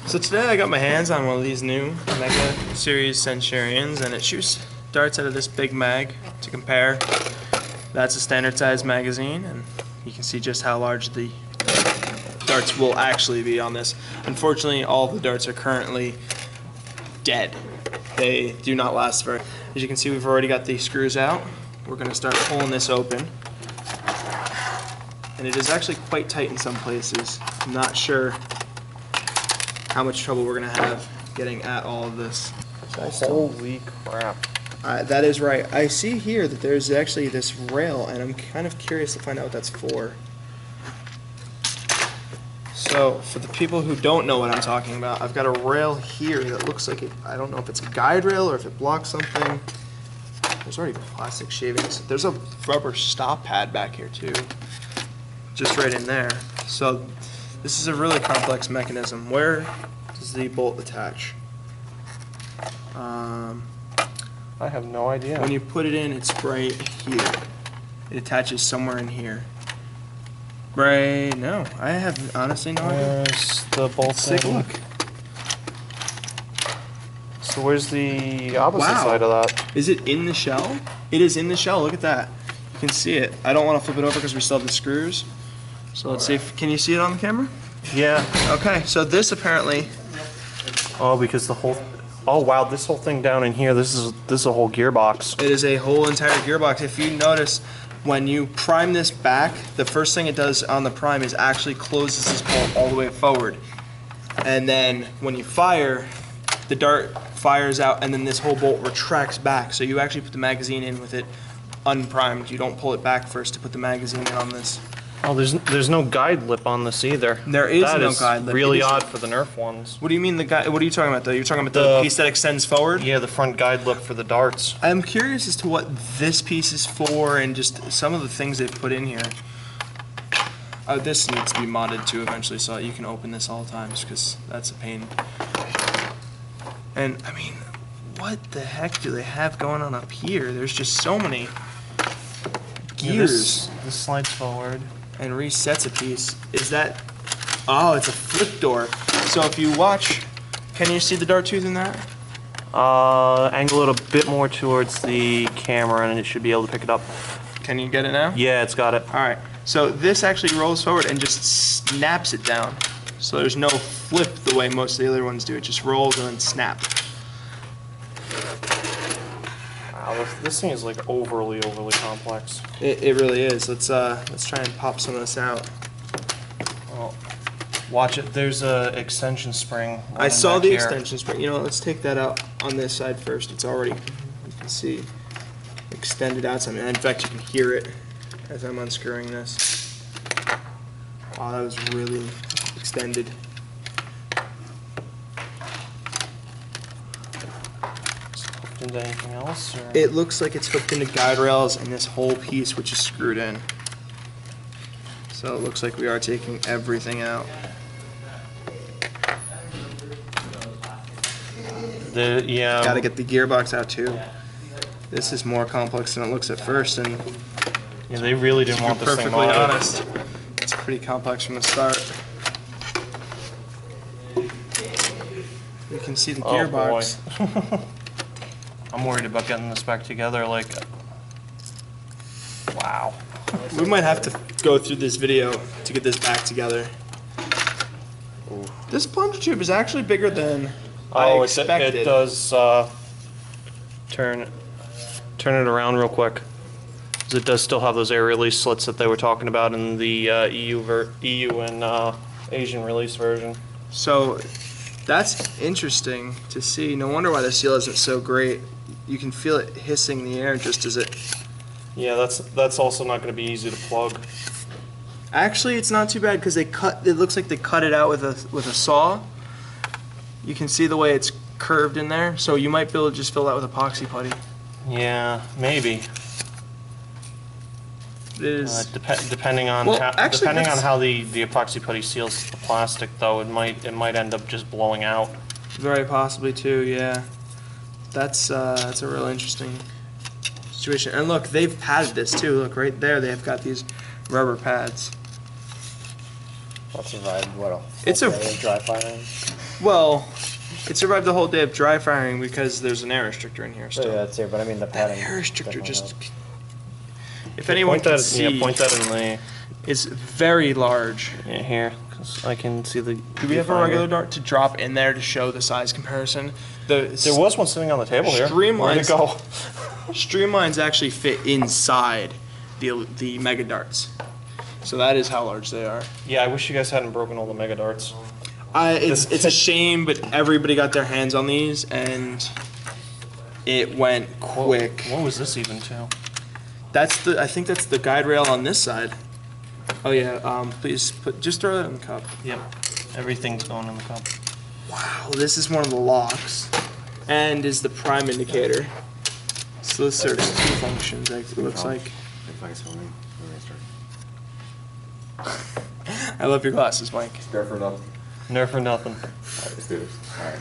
So today I got my hands on one of these new Mega Series Centurions, and it shoots darts out of this big mag to compare. That's a standard size magazine, and you can see just how large the darts will actually be on this. Unfortunately, all of the darts are currently dead. They do not last very. As you can see, we've already got the screws out. We're going to start pulling this open. And it is actually quite tight in some places. I'm not sure how much trouble we're going to have getting at all of this. Holy crap. That is right. I see here that there's actually this rail, and I'm kind of curious to find out what that's for. So, for the people who don't know what I'm talking about, I've got a rail here that looks like I don't know if it's a guide rail or if it blocks something. There's already plastic shavings. There's a rubber stop pad back here too, just right in there. So this is a really complex mechanism. Where does the bolt attach? I have no idea. When you put it in, it's right here. It attaches somewhere in here. Right, no, I have honestly no idea. Where's the bolt? Let's take a look. So where's the opposite side of that? Is it in the shell? It is in the shell, look at that. You can see it. I don't want to flip it over because we still have the screws. So let's see if, can you see it on the camera? Yeah. Okay, so this apparently. Oh, because the whole, oh wow, this whole thing down in here, this is a whole gearbox. It is a whole entire gearbox. If you notice, when you prime this back, the first thing it does on the prime is actually closes this bolt all the way forward. And then when you fire, the dart fires out, and then this whole bolt retracts back. So you actually put the magazine in with it unprimed. You don't pull it back first to put the magazine in on this. Oh, there's no guide lip on this either. There is no guide lip. That is really odd for the Nerf ones. What do you mean the guide? What are you talking about though? You're talking about the piece that extends forward? Yeah, the front guide lip for the darts. I'm curious as to what this piece is for and just some of the things they've put in here. This needs to be modded too eventually so you can open this all the times because that's a pain. And I mean, what the heck do they have going on up here? There's just so many gears. Yeah, this slides forward. And resets a piece. Is that, oh, it's a flip door. So if you watch, can you see the dart tooth in that? Angle it a bit more towards the camera and it should be able to pick it up. Can you get it now? Yeah, it's got it. Alright, so this actually rolls forward and just snaps it down. So there's no flip the way most of the other ones do. It just rolls and then snap. Wow, this thing is like overly complex. It really is. Let's try and pop some of this out. Well, watch it. There's a extension spring. I saw the extension spring. You know, let's take that out on this side first. It's already, you can see, extended out something. In fact, you can hear it as I'm unscrewing this. Wow, that was really extended. Into anything else? Or? It looks like it's hooked into guide rails and this whole piece which is screwed in. So it looks like we are taking everything out. Yeah. Got to get the gearbox out too. This is more complex than it looks at first, and yeah, they really didn't want this thing perfectly modded. honest, it's pretty complex from the start. You can see the gearbox. Boy. I'm worried about getting this back together, like, wow. We might have to go through this video to get this back together. Ooh. This plunger tube is actually bigger than I expected. It does turn it around real quick. 'Cause it does still have those air release slits that they were talking about in the EU and Asian release version. So that's interesting to see. No wonder why the seal isn't so great. You can feel it hissing in the air just as it... Yeah, that's also not going to be easy to plug. Actually, it's not too bad because it looks like they cut it out with a saw. You can see the way it's curved in there, so you might be able to just fill that with epoxy putty. Yeah, maybe. It is depending on well, depending on how the epoxy putty seals the plastic, though, it might end up just blowing out. Very possibly too, yeah. That's a real interesting situation. And look, they've padded this too. Look right there, they've got these rubber pads. I'll survive what It's a dry fire. Well, it survived the whole day of dry firing because there's an air restrictor in here So still. yeah, that's it. But I mean the That padding. air restrictor definitely just. helps. If anyone can see, yeah, point that in the it's very large. here, 'cause I can see the. Do we have a regular dart to drop in there to show the size comparison? There was one sitting on the table here. Where'd it go? Streamlines actually fit inside the mega darts, so that is how large they are. Yeah, I wish you guys hadn't broken all the mega darts. It's a shame, but everybody got their hands on these, and it went quick. What was this even to? I think that's the guide rail on this side. Oh yeah, please just throw that in the cup. Yep, everything's going in the cup. Wow, this is one of the locks, and is the prime indicator. So this serves two functions. It looks like. I love your glasses, Mike. There for nothing. Nerf or nothing. Alright, let's do this. Alright.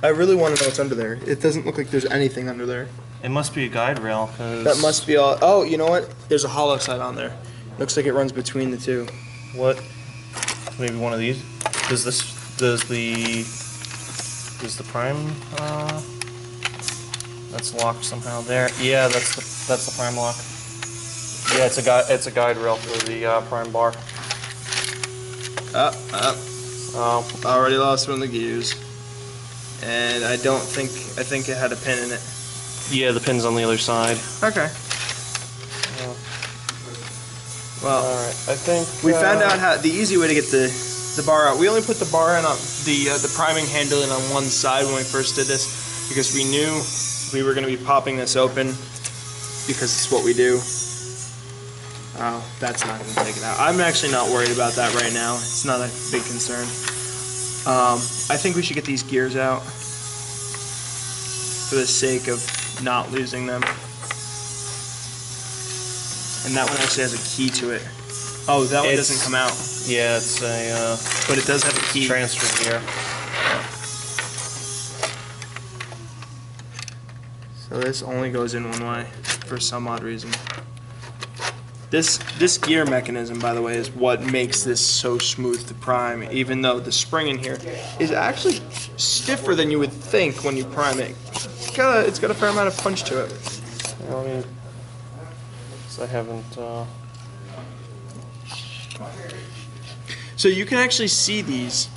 I really want to know what's under there. It doesn't look like there's anything under there. It must be a guide rail, cause That must be all. Oh, you know what? There's a hollow side on there. Looks like it runs between the two. What? Maybe one of these. Does the prime? That's locked somehow there. Yeah, that's the prime lock. Yeah, it's a guide rail for the prime bar. Up. Oh, Already lost one of the gears. And I think it had a pin in it. yeah, the pin's on the other side. Okay. Well, All right, I think we found out how the easy way to get the bar out. We only put the bar in on the priming handle in on one side when we first did this because we knew we were going to be popping this open because it's what we do. Oh, that's not going to take it out. I'm actually not worried about that right now. It's not a big concern. I think we should get these gears out for the sake of not losing them. And that one actually has a key to it. Oh, that one doesn't come out. Yeah, it's a But it does have a key. transfer gear. So this only goes in one way for some odd reason. This gear mechanism, by the way, is what makes this so smooth to prime, even though the spring in here is actually stiffer than you would think when you prime it. It's got a fair amount of punch to it. I mean, I haven't. So you can actually see these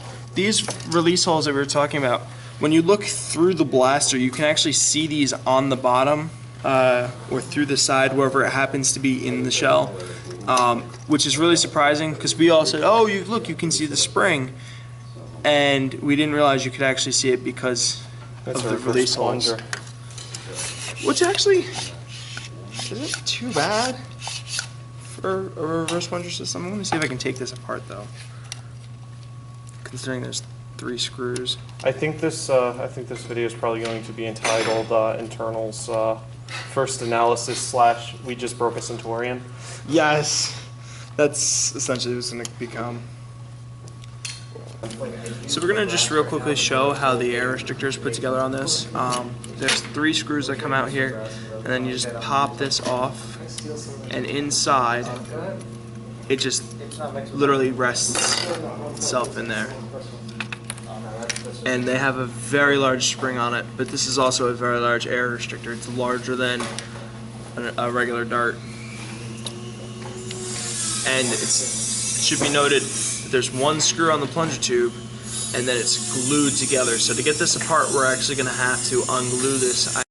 release holes that we were talking about. When you look through the blaster, you can actually see these on the bottom or through the side, wherever it happens to be in the shell, which is really surprising because we all said, "Oh, look, you can see the spring," and we didn't realize you could actually see it because of the release holes. Which actually isn't too bad for a reverse plunger system. I'm going to see if I can take this apart though, considering there's 3 screws. I think this video is probably going to be entitled Internals First Analysis / We Just Broke a Centurion. Yes, that's essentially what it's going to become. So we're going to just real quickly show how the air restrictor is put together on this. There's 3 screws that come out here, and then you just pop this off, and inside it just literally rests itself in there. And they have a very large spring on it, but this is also a very large air restrictor. It's larger than a regular dart. And it should be noted that there's 1 screw on the plunger tube, and then it's glued together. So to get this apart, we're actually going to have to unglue this.